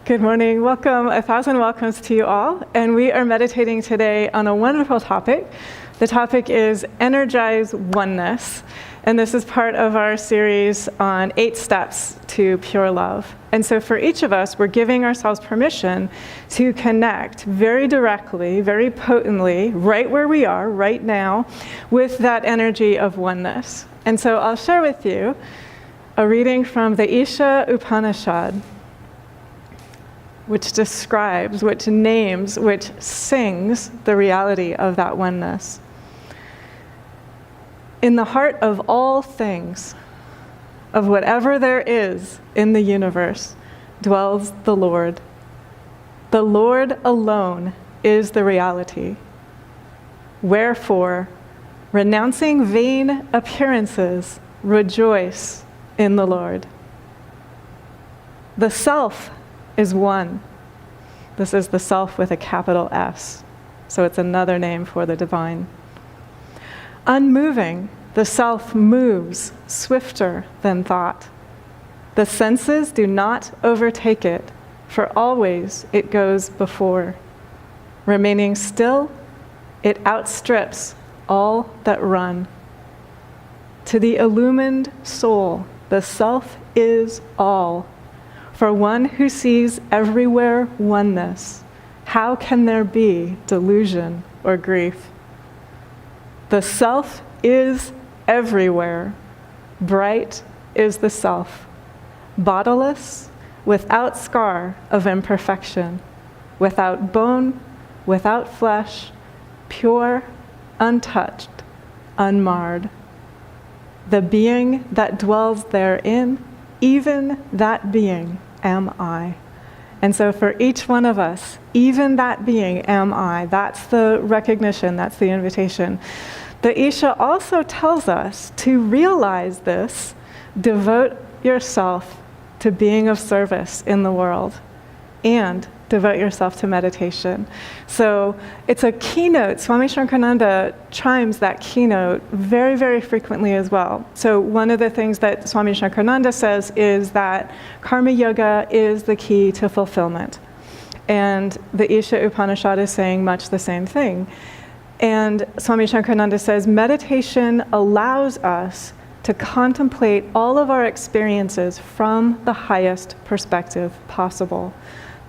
Good morning. Welcome. 1,000 welcomes to you all. And we are meditating today on a wonderful topic. The topic is Energize Oneness. And this is part of our series on 8 steps to pure love. And so for each of us, we're giving ourselves permission to connect very directly, very potently, right where we are, right now, with that energy of oneness. And so I'll share with you a reading from the Isha Upanishad, which describes, which names, which sings the reality of that oneness. In the heart of all things, of whatever there is in the universe, dwells the Lord. The Lord alone is the reality. Wherefore, renouncing vain appearances, rejoice in the Lord. The self is one. This is the self with a capital S. So it's another name for the divine. Unmoving, the self moves swifter than thought. The senses do not overtake it, for always it goes before. Remaining still, it outstrips all that run. To the illumined soul, the self is all. For one who sees everywhere oneness, how can there be delusion or grief? The self is everywhere. Bright is the self, bodiless, without scar of imperfection, without bone, without flesh, pure, untouched, unmarred. The being that dwells therein, even that being am I. And so for each one of us, even that being am I. That's the recognition, that's the invitation. The Isha also tells us to realize this, devote yourself to being of service in the world, and devote yourself to meditation. So it's a keynote. Swami Nityananda chimes that keynote very, very frequently as well. So one of the things that Swami Nityananda says is that karma yoga is the key to fulfillment. And the Isha Upanishad is saying much the same thing. And Swami Nityananda says meditation allows us to contemplate all of our experiences from the highest perspective possible.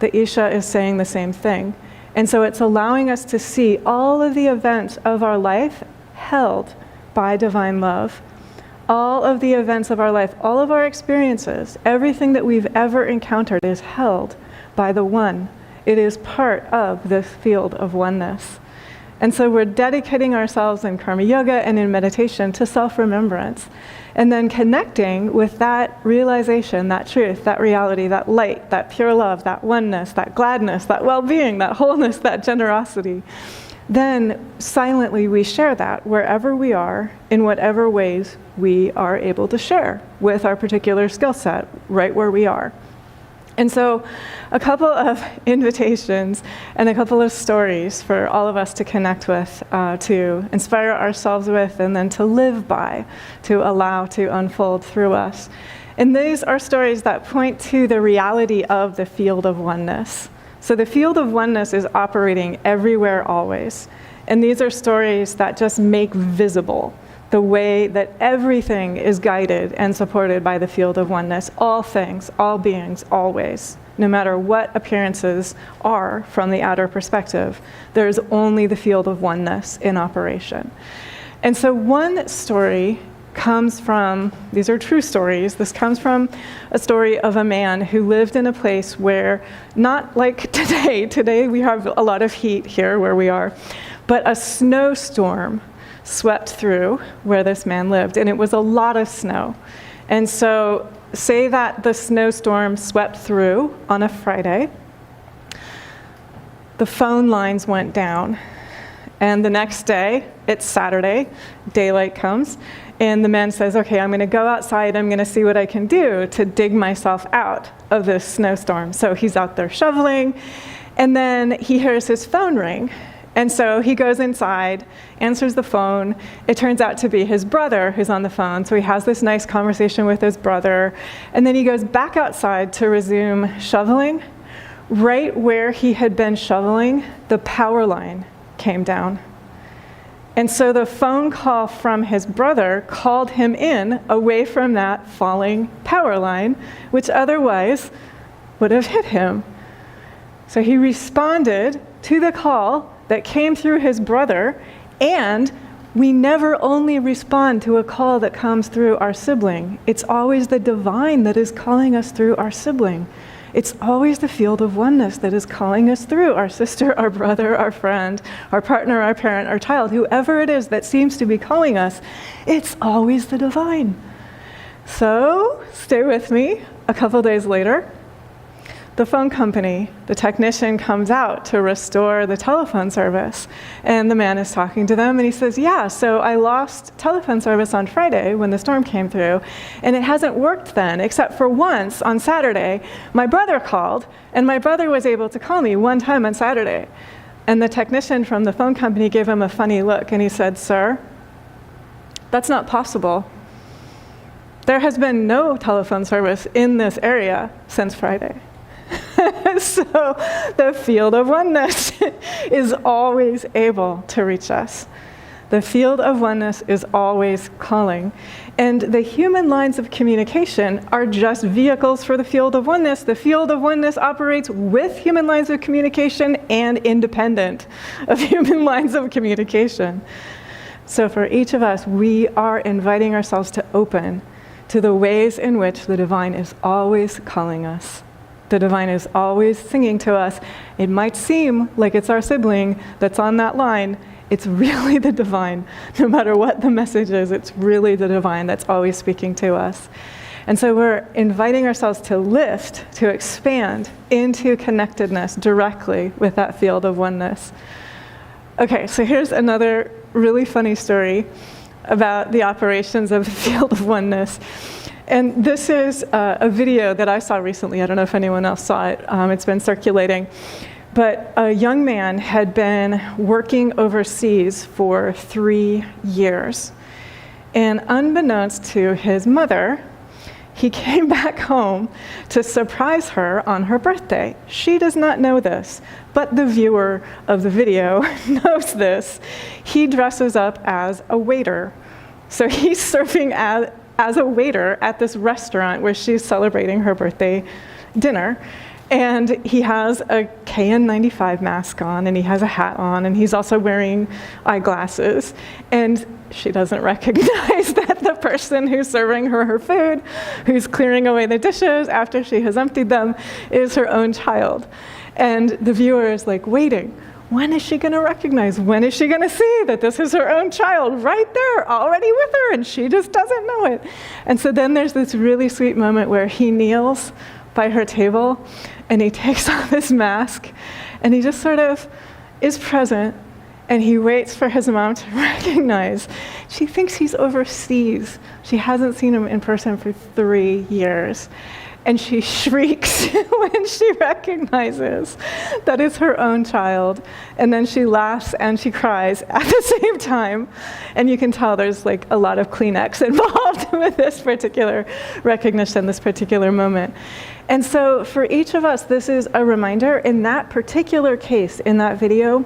The Isha is saying the same thing. And so it's allowing us to see all of the events of our life held by divine love. All of the events of our life, all of our experiences, everything that we've ever encountered is held by the One. It is part of this field of oneness. And so we're dedicating ourselves in karma yoga and in meditation to self-remembrance, and then connecting with that realization, that truth, that reality, that light, that pure love, that oneness, that gladness, that well-being, that wholeness, that generosity. Then silently we share that wherever we are, in whatever ways we are able to share with our particular skill set, right where we are. And so a couple of invitations and a couple of stories for all of us to connect with, to inspire ourselves with, and then to live by, to allow to unfold through us. And these are stories that point to the reality of the field of oneness. So the field of oneness is operating everywhere, always. And these are stories that just make visible the way that everything is guided and supported by the field of oneness. All things, all beings, always. No matter what appearances are from the outer perspective, there's only the field of oneness in operation. And so one story comes from, these are true stories, this comes from a story of a man who lived in a place where, not like today we have a lot of heat here where we are, but a snowstorm swept through where this man lived, and it was a lot of snow. And so say that the snowstorm swept through on a Friday, the phone lines went down, and the next day, it's Saturday, daylight comes, and the man says, okay, I'm going to go outside, I'm going to see what I can do to dig myself out of this snowstorm. So he's out there shoveling, and then he hears his phone ring. And so he goes inside, answers the phone. It turns out to be his brother who's on the phone. So he has this nice conversation with his brother. And then he goes back outside to resume shoveling, right where he had been shoveling, the power line came down. And so the phone call from his brother called him in away from that falling power line, which otherwise would have hit him. So he responded to the call that came through his brother, and we never only respond to a call that comes through our sibling. It's always the divine that is calling us through our sibling. It's always the field of oneness that is calling us through our sister, our brother, our friend, our partner, our parent, our child, whoever it is that seems to be calling us. It's always the divine. So stay with me. A couple days later, the phone company, the technician comes out to restore the telephone service. And the man is talking to them and he says, yeah, so I lost telephone service on Friday when the storm came through, and it hasn't worked then, except for once on Saturday. My brother called, and my brother was able to call me one time on Saturday. And the technician from the phone company gave him a funny look, and he said, sir, that's not possible. There has been no telephone service in this area since Friday. So the field of oneness is always able to reach us. The field of oneness is always calling. And the human lines of communication are just vehicles for the field of oneness. The field of oneness operates with human lines of communication and independent of human lines of communication. So for each of us, we are inviting ourselves to open to the ways in which the divine is always calling us. The divine is always singing to us. It might seem like it's our sibling that's on that line. It's really the divine. No matter what the message is, it's really the divine that's always speaking to us. And so we're inviting ourselves to lift, to expand into connectedness directly with that field of oneness. Okay, so here's another really funny story about the operations of the field of oneness. And this is a video that I saw recently. I don't know if anyone else saw it. It's been circulating. But a young man had been working overseas for 3 years. And unbeknownst to his mother, he came back home to surprise her on her birthday. She does not know this, but the viewer of the video knows this. He dresses up as a waiter. So he's serving as a waiter at this restaurant where she's celebrating her birthday dinner. And he has a KN95 mask on, and he has a hat on, and he's also wearing eyeglasses. And she doesn't recognize that the person who's serving her food, who's clearing away the dishes after she has emptied them, is her own child. And the viewer is like waiting. When is she going to recognize? When is she going to see that this is her own child right there, already with her, and she just doesn't know it? And so then there's this really sweet moment where he kneels by her table, and he takes off his mask, and he just sort of is present, and he waits for his mom to recognize. She thinks he's overseas. She hasn't seen him in person for 3 years. And she shrieks when she recognizes that it's her own child. And then she laughs and she cries at the same time. And you can tell there's like a lot of Kleenex involved with this particular recognition, this particular moment. And so for each of us, this is a reminder. In that particular case, in that video,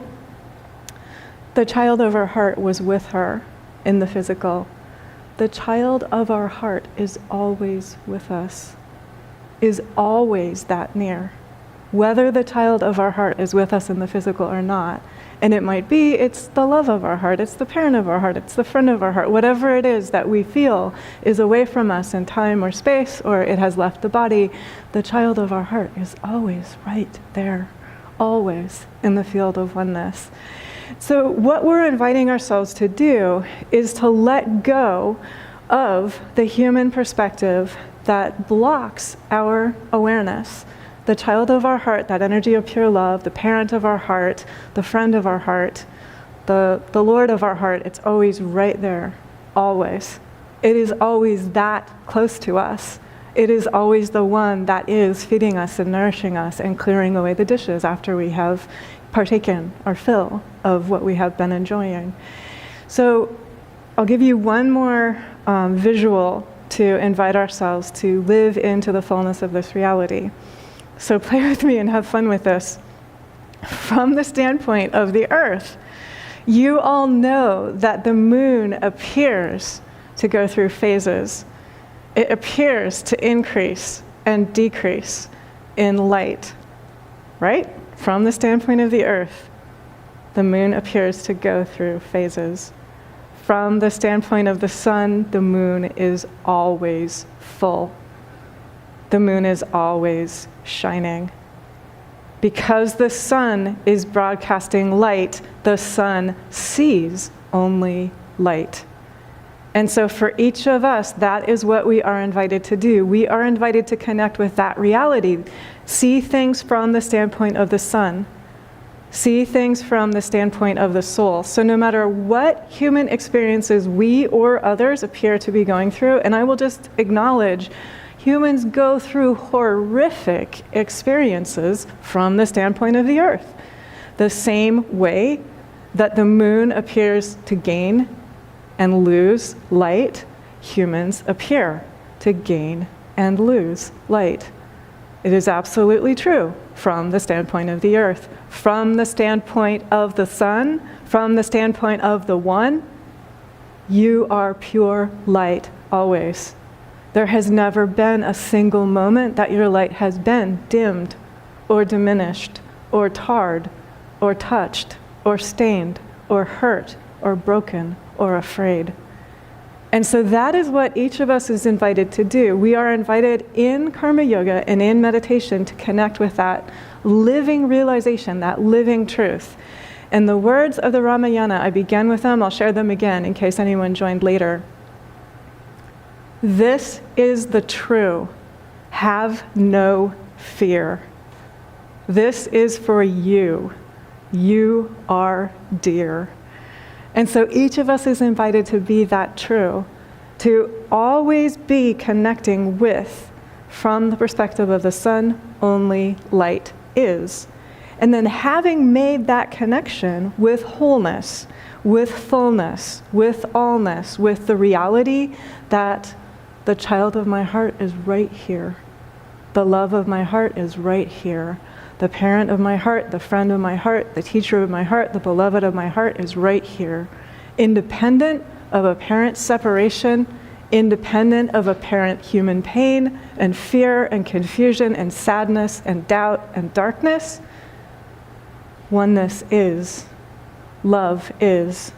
the child of our heart was with her in the physical. The child of our heart is always with us. Is always that near, whether the child of our heart is with us in the physical or not. And it might be, it's the love of our heart, it's the parent of our heart, it's the friend of our heart, whatever it is that we feel is away from us in time or space, or it has left the body, the child of our heart is always right there, always in the field of oneness. So what we're inviting ourselves to do is to let go of the human perspective that blocks our awareness. The child of our heart, that energy of pure love, the parent of our heart, the friend of our heart, the Lord of our heart, it's always right there, always. It is always that close to us. It is always the one that is feeding us and nourishing us and clearing away the dishes after we have partaken our fill of what we have been enjoying. So I'll give you one more visual to invite ourselves to live into the fullness of this reality. So play with me and have fun with this. From the standpoint of the earth, you all know that the moon appears to go through phases. It appears to increase and decrease in light, right? From the standpoint of the earth, the moon appears to go through phases. From the standpoint of the sun, the moon is always full. The moon is always shining. Because the sun is broadcasting light, the sun sees only light. And so for each of us, that is what we are invited to do. We are invited to connect with that reality. See things from the standpoint of the sun. See things from the standpoint of the soul. So no matter what human experiences we or others appear to be going through, and I will just acknowledge, humans go through horrific experiences from the standpoint of the earth. The same way that the moon appears to gain and lose light, humans appear to gain and lose light. It is absolutely true from the standpoint of the earth. From the standpoint of the sun, from the standpoint of the one, you are pure light always. There has never been a single moment that your light has been dimmed or diminished or tarred or touched or stained or hurt or broken or afraid. And so that is what each of us is invited to do. We are invited in karma yoga and in meditation to connect with that living realization, that living truth. And the words of the Ramayana, I began with them, I'll share them again in case anyone joined later. This is the true. Have no fear. This is for you. You are dear. And so each of us is invited to be that true, to always be connecting with, from the perspective of the sun, only light is. And then having made that connection with wholeness, with fullness, with allness, with the reality that the child of my heart is right here. The love of my heart is right here. The parent of my heart, the friend of my heart, the teacher of my heart, the beloved of my heart is right here. Independent of apparent separation, independent of apparent human pain and fear and confusion and sadness and doubt and darkness, oneness is, love is,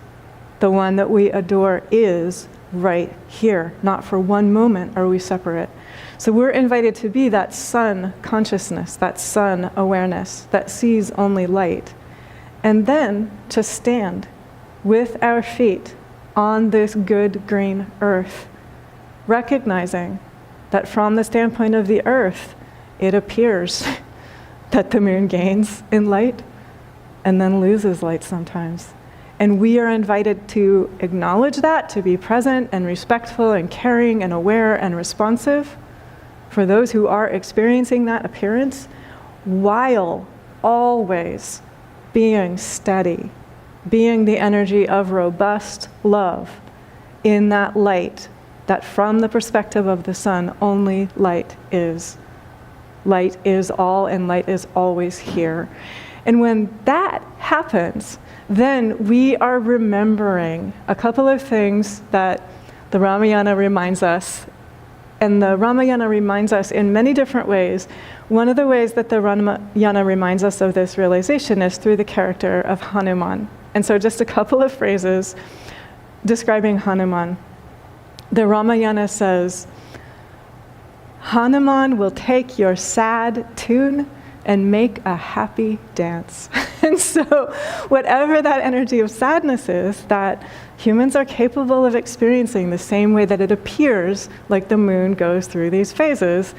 the one that we adore is right here. Not for one moment are we separate. So we're invited to be that sun consciousness, that sun awareness that sees only light. And then to stand with our feet on this good green earth, recognizing that from the standpoint of the earth, it appears that the moon gains in light and then loses light sometimes. And we are invited to acknowledge that, to be present and respectful and caring and aware and responsive for those who are experiencing that appearance, while always being steady, being the energy of robust love in that light, that from the perspective of the sun, only light is. Light is all, and light is always here. And when that happens, then we are remembering a couple of things that the Ramayana reminds us. And the Ramayana reminds us in many different ways. One of the ways that the Ramayana reminds us of this realization is through the character of Hanuman. And so just a couple of phrases describing Hanuman. The Ramayana says, Hanuman will take your sad tune and make a happy dance. And so whatever that energy of sadness is that humans are capable of experiencing the same way that it appears like the moon goes through these phases,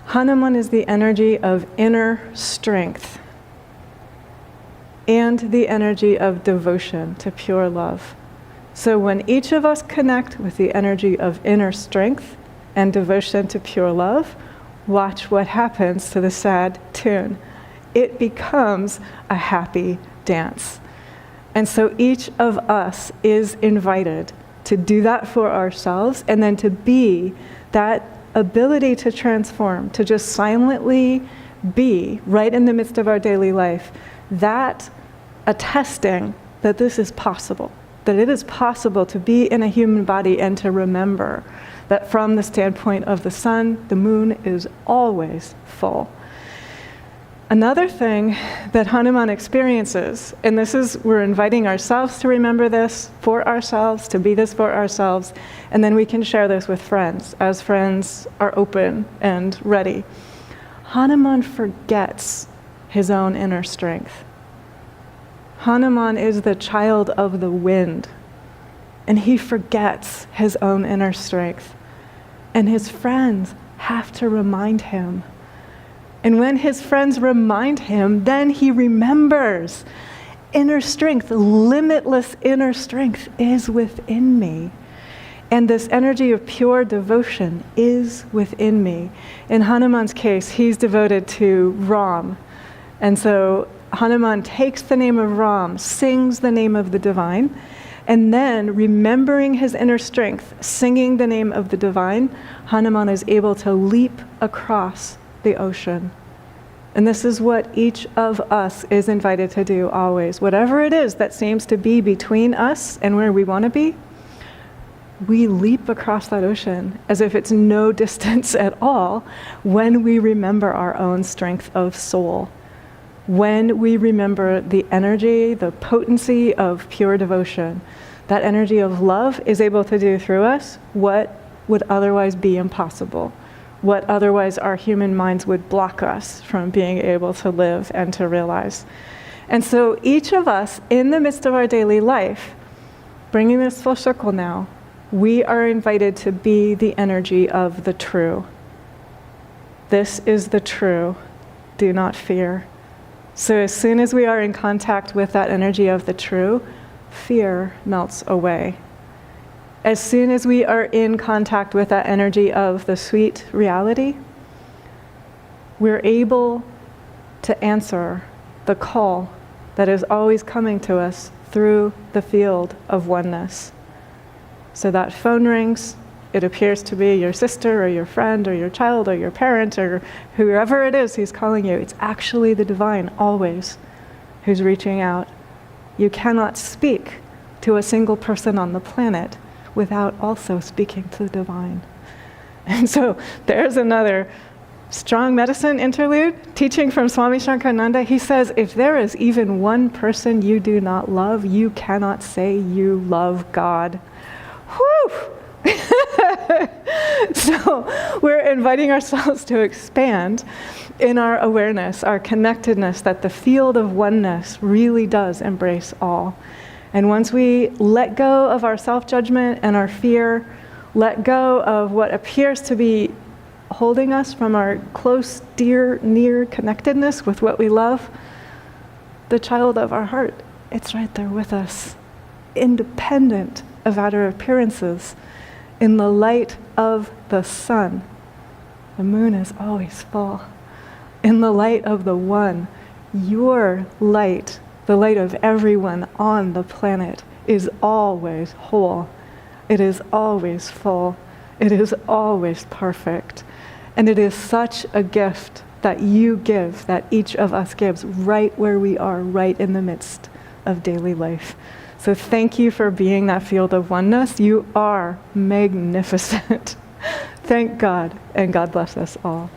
Hanuman is the energy of inner strength and the energy of devotion to pure love. So when each of us connect with the energy of inner strength and devotion to pure love, watch what happens to the sad tune. It becomes a happy dance. And so each of us is invited to do that for ourselves and then to be that ability to transform, to just silently be right in the midst of our daily life, that attesting that this is possible, that it is possible to be in a human body and to remember that from the standpoint of the sun, the moon is always full. Another thing that Hanuman experiences, and this is, we're inviting ourselves to remember this for ourselves, to be this for ourselves, and then we can share this with friends, as friends are open and ready. Hanuman forgets his own inner strength. Hanuman is the child of the wind, and he forgets his own inner strength. And his friends have to remind him. And when his friends remind him, then he remembers. Inner strength, limitless inner strength is within me. And this energy of pure devotion is within me. In Hanuman's case, he's devoted to Ram. And so Hanuman takes the name of Ram, sings the name of the divine, and then remembering his inner strength, singing the name of the divine, Hanuman is able to leap across the ocean. And this is what each of us is invited to do always. Whatever it is that seems to be between us and where we want to be, we leap across that ocean as if it's no distance at all when we remember our own strength of soul. When we remember the energy, the potency of pure devotion, that energy of love is able to do through us what would otherwise be impossible, what otherwise our human minds would block us from being able to live and to realize. And so each of us, in the midst of our daily life, bringing this full circle now, we are invited to be the energy of the true. This is the true. Do not fear. So as soon as we are in contact with that energy of the true, fear melts away. As soon as we are in contact with that energy of the sweet reality, we're able to answer the call that is always coming to us through the field of oneness. So that phone rings, it appears to be your sister or your friend or your child or your parent or whoever it is who's calling you. It's actually the divine always who's reaching out. You cannot speak to a single person on the planet without also speaking to the divine. And so there's another strong medicine interlude, teaching from Swami Shankarananda. He says, if there is even one person you do not love, you cannot say you love God. Whew! So we're inviting ourselves to expand in our awareness, our connectedness, that the field of oneness really does embrace all. And once we let go of our self-judgment and our fear, let go of what appears to be holding us from our close, dear, near connectedness with what we love, the child of our heart, it's right there with us, independent of outer appearances. In the light of the sun, the moon is always full. In the light of the one, your light, the light of everyone on the planet, is always whole. It is always full. It is always perfect. And it is such a gift that you give, that each of us gives, right where we are, right in the midst of daily life. So thank you for being that field of oneness. You are magnificent. Thank God, and God bless us all.